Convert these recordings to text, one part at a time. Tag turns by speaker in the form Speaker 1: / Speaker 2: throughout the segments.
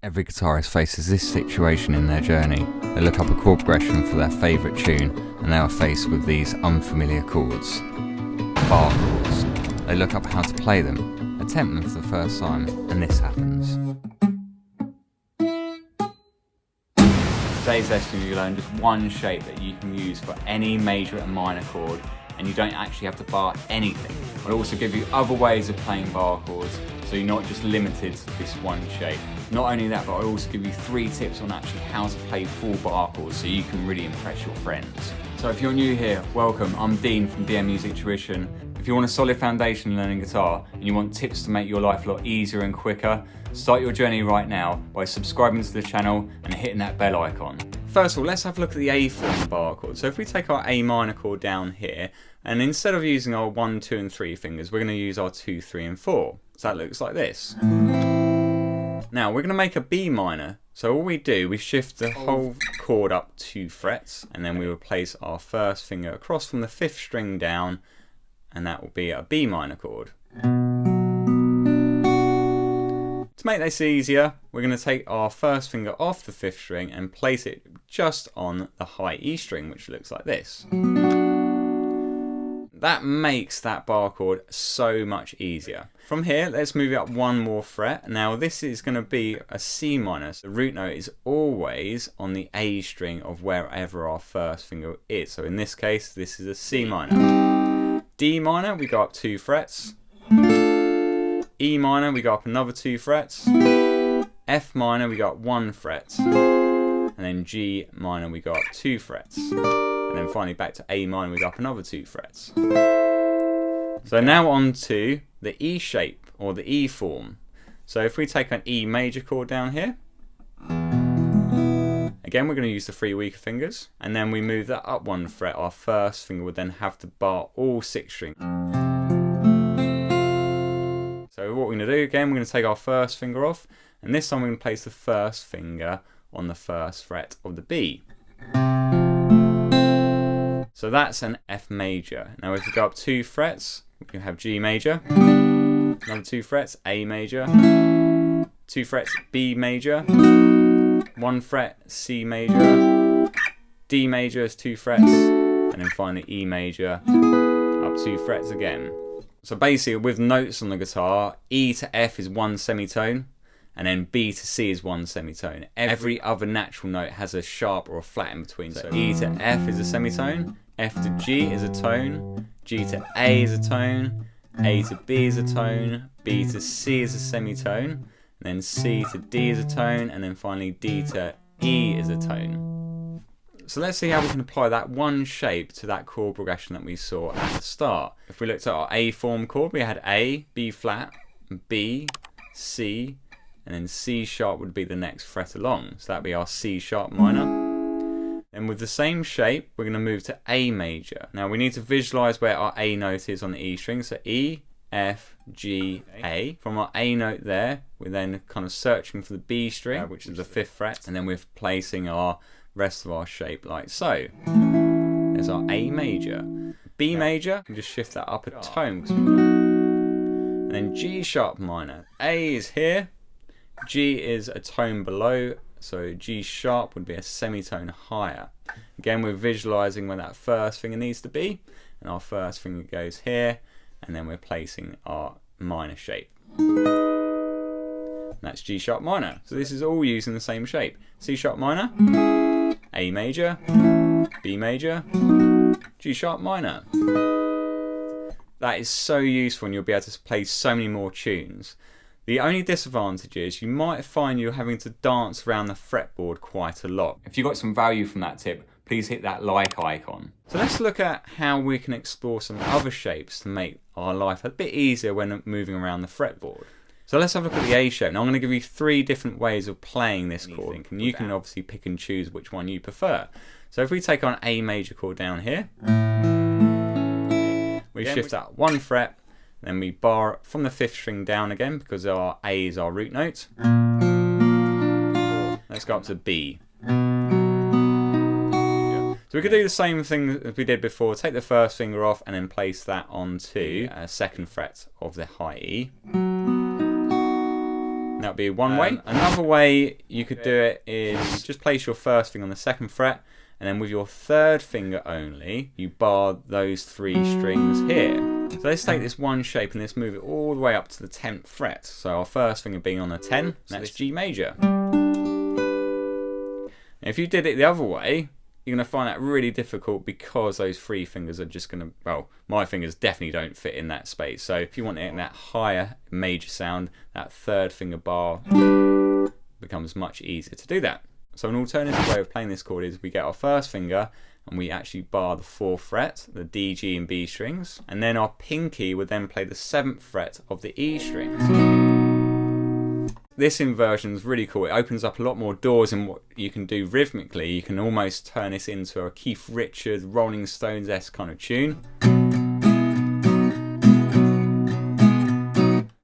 Speaker 1: Every guitarist faces this situation in their journey. They look up a chord progression for their favourite tune and they are faced with these unfamiliar chords. Bar chords. They look up how to play them, attempt them for the first time, and this happens.
Speaker 2: Today's lesson you learn just one shape that you can use for any major and minor chord, and you don't actually have to bar anything. I'll also give you other ways of playing bar chords, so you're not just limited to this one shape. Not only that, but I'll also give you 3 tips on actually how to play full bar chords so you can really impress your friends. So if you're new here, welcome. I'm Dean from DM Music Tuition. If you want a solid foundation learning guitar and you want tips to make your life a lot easier and quicker, start your journey right now by subscribing to the channel and hitting that bell icon. First of all, let's have a look at the A form bar chord. So if we take our A minor chord down here, and instead of using our 1, 2 and 3 fingers, we're going to use our 2, 3 and 4. So that looks like this. Now we're going to make a B minor. So all we do, we shift the whole chord up 2 frets, and then we will place our first finger across from the 5th string down, and that will be a B minor chord. To make this easier, we're going to take our first finger off the 5th string and place it just on the high E string, which looks like this. That makes that bar chord so much easier. From here, let's move it up 1 more fret. Now this is going to be a C minor. So the root note is always on the A string of wherever our first finger is. So in this case, this is a C minor. D minor, we go up 2 frets. E minor, we go up another 2 frets. F minor, we go up 1 fret. And then G minor, we go up 2 frets. And then finally back to A minor, we go up another 2 frets. So now on to the E shape, or the E form. So if we take an E major chord down here, again we're going to use the 3 weaker fingers, and then we move that up 1 fret. Our first finger would then have to bar all 6 strings. So what we're going to do, again, we're going to take our first finger off, and this time we're going to place the first finger on the 1st fret of the B. So that's an F major. Now if we go up 2 frets, we can have G major, another 2 frets, A major, 2 frets, B major, 1 fret, C major, D major is 2 frets, and then finally E major, up 2 frets again. So basically with notes on the guitar, E to F is 1 semitone, and then B to C is 1 semitone. Every other natural note has a sharp or a flat in between. So E to F is a semitone, F to G is a tone, G to A is a tone, A to B is a tone, B to C is a semitone, and then C to D is a tone, and then finally D to E is a tone. So let's see how we can apply that one shape to that chord progression that we saw at the start. If we looked at our A form chord, we had A, B flat, B, C, and then C sharp would be the next fret along. So that'd be our C sharp minor. And with the same shape, we're going to move to A major. Now we need to visualize where our A note is on the E string. So E, F, G, A. From our A note there, we're then kind of searching for the B string, which is the 5th fret, and then we're placing our rest of our shape like so. There's our A major. B major, we just shift that up a tone. And then G sharp minor. A is here, G is a tone below, so G sharp would be a semitone higher. Again, we're visualizing where that first finger needs to be, and our first finger goes here, and then we're placing our minor shape. That's G sharp minor. So this is all using the same shape. C sharp minor, A major, B major, G sharp minor. That is so useful, and you'll be able to play so many more tunes. The only disadvantage is you might find you're having to dance around the fretboard quite a lot. If you got some value from that tip, please hit that like icon. So let's look at how we can explore some other shapes to make our life a bit easier when moving around the fretboard. So let's have a look at the A shape. Now I'm going to give you 3 different ways of playing this chord, and you can obviously pick and choose which one you prefer. So if we take on A major chord down here, we shift that 1 fret, then we bar from the 5th string down again because our A is our root note. Let's go up to B. So we could do the same thing as we did before, take the first finger off and then place that onto a 2nd fret of the high E. That would be one way. Another way you could do it is just place your first finger on the second fret, and then with your third finger only, you bar those 3 strings here. So let's take this one shape and let's move it all the way up to the 10th fret. So our first finger being on the 10, that's G major. Now if you did it the other way, you're going to find that really difficult because those 3 fingers are just going to, well, my fingers definitely don't fit in that space. So if you want it in that higher major sound, that third finger bar becomes much easier to do that. So an alternative way of playing this chord is we get our first finger and we actually bar the 4th fret, the D, G and B strings, and then our pinky would then play the 7th fret of the E strings. This inversion is really cool. It opens up a lot more doors in what you can do rhythmically. You can almost turn this into a Keith Richards, Rolling Stones-esque kind of tune.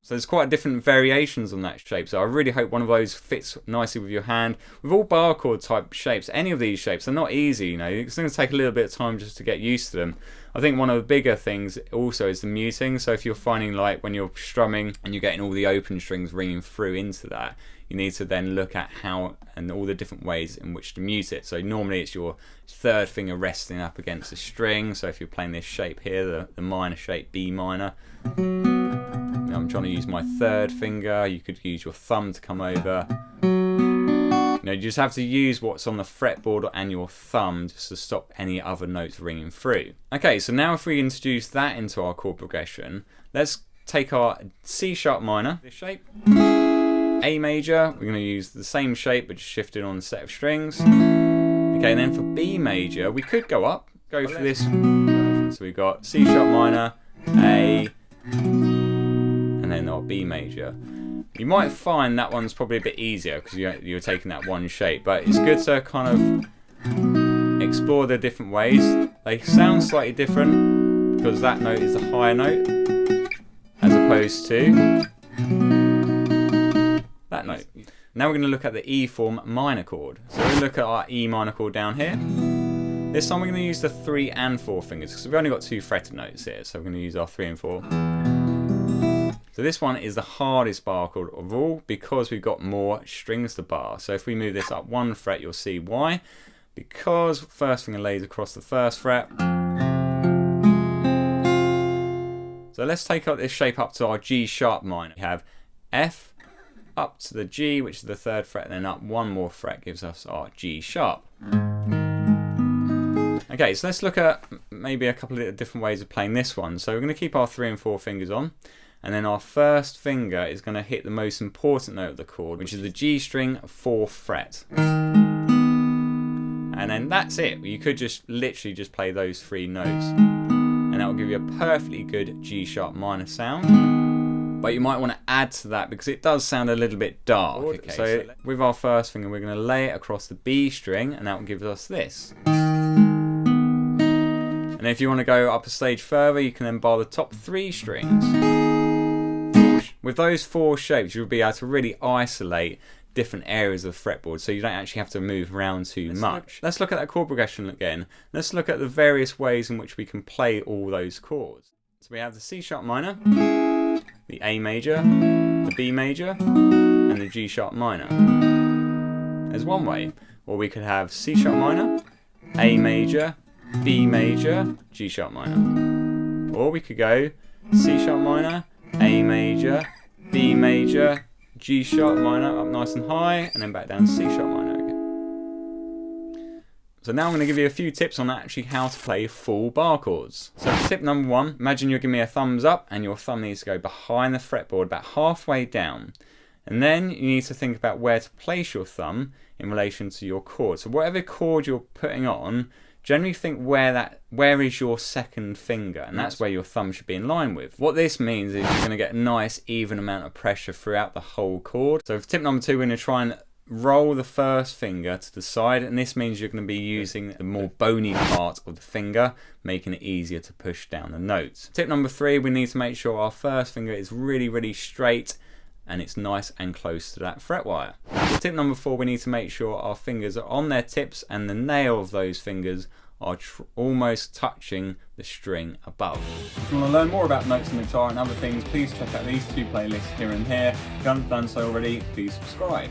Speaker 2: So there's quite different variations on that shape. So I really hope one of those fits nicely with your hand. With all bar chord type shapes, any of these shapes, they're not easy, you know. It's going to take a little bit of time just to get used to them. I think one of the bigger things also is the muting. So if you're finding like when you're strumming and you're getting all the open strings ringing through into that, you need to then look at how and all the different ways in which to mute it. So normally it's your third finger resting up against a string. So if you're playing this shape here, the minor shape, B minor, I'm trying to use my third finger. You could use your thumb to come over. You know, you just have to use what's on the fretboard and your thumb just to stop any other notes ringing through. Okay, so now if we introduce that into our chord progression, let's take our C sharp minor, this shape, A major, we're going to use the same shape but just shifted on a set of strings. Okay, and then for B major, we could go up, go for this. So we've got C sharp minor, A, and then our B major. You might find that one's probably a bit easier because you're taking that one shape, but it's good to kind of explore the different ways. They sound slightly different because that note is the higher note as opposed to that note. Now we're going to look at the E form minor chord. So we'll look at our E minor chord down here. This time we're going to use the 3 and 4 fingers because we've only got 2 fretted notes here, so we're going to use our 3 and 4. So this one is the hardest bar chord of all because we've got more strings to bar. So if we move this up 1 fret, you'll see why. Because first finger lays across the 1st fret. So let's take up this shape up to our G sharp minor. We have F up to the G, which is the 3rd fret, and then up 1 more fret gives us our G sharp. Okay, so let's look at maybe a couple of different ways of playing this one. So we're going to keep our 3 and 4 fingers on. And then our first finger is going to hit the most important note of the chord, which is the G string 4th fret. And then that's it. You could just literally just play those 3 notes. And that will give you a perfectly good G sharp minor sound. But you might want to add to that because it does sound a little bit dark. Okay, so with our first finger, we're going to lay it across the B string, and that will give us this. And if you want to go up a stage further, you can then bar the top 3 strings. With those 4 shapes, you'll be able to really isolate different areas of the fretboard so you don't actually have to move around too much. Let's look at that chord progression again. Let's look at the various ways in which we can play all those chords. So we have the C sharp minor, the A major, the B major, and the G sharp minor. There's one way. Or we could have C sharp minor, A major, B major, G sharp minor. Or we could go C sharp minor, A major, B major, G sharp minor up nice and high, and then back down to C sharp minor again. So now I'm going to give you a few tips on actually how to play full bar chords. So for tip number 1, imagine you're giving me a thumbs up and your thumb needs to go behind the fretboard about halfway down. And then you need to think about where to place your thumb in relation to your chord. So whatever chord you're putting on, generally think where is your second finger, and that's where your thumb should be in line with. What this means is you're going to get a nice even amount of pressure throughout the whole chord. So for tip number 2, we're going to try and roll the first finger to the side, and this means you're going to be using the more bony part of the finger, making it easier to push down the notes. Tip number 3, we need to make sure our first finger is really, really straight and it's nice and close to that fret wire. For tip number 4, we need to make sure our fingers are on their tips and the nail of those fingers are almost touching the string above. If you want to learn more about notes on the guitar and other things, please check out these 2 playlists here and here. If you haven't done so already, please subscribe.